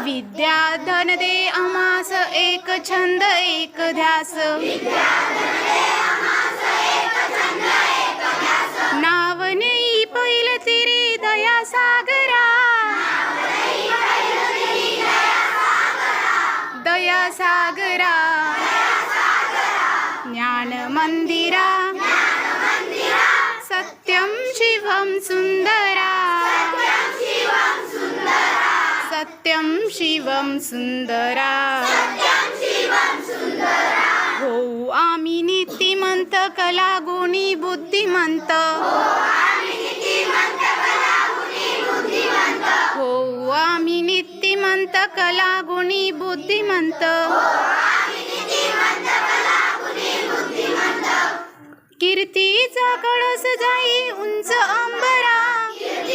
विद्या धन दे आम्हास एक छंद एक ध्यास नाव नेई पैल तिरे दया सागरा दया सागरा ज्ञान मंदिरा सत्यम शिवम सुंदरा सत्यम शिवम सुंदरा हो आम्ही नीतिमंत कला गुणी बुद्धिमंत हो आम्ही नीतिमंत कला गुणी बुद्धिमंत कीर्तीचा कळस जाई उंच अंबर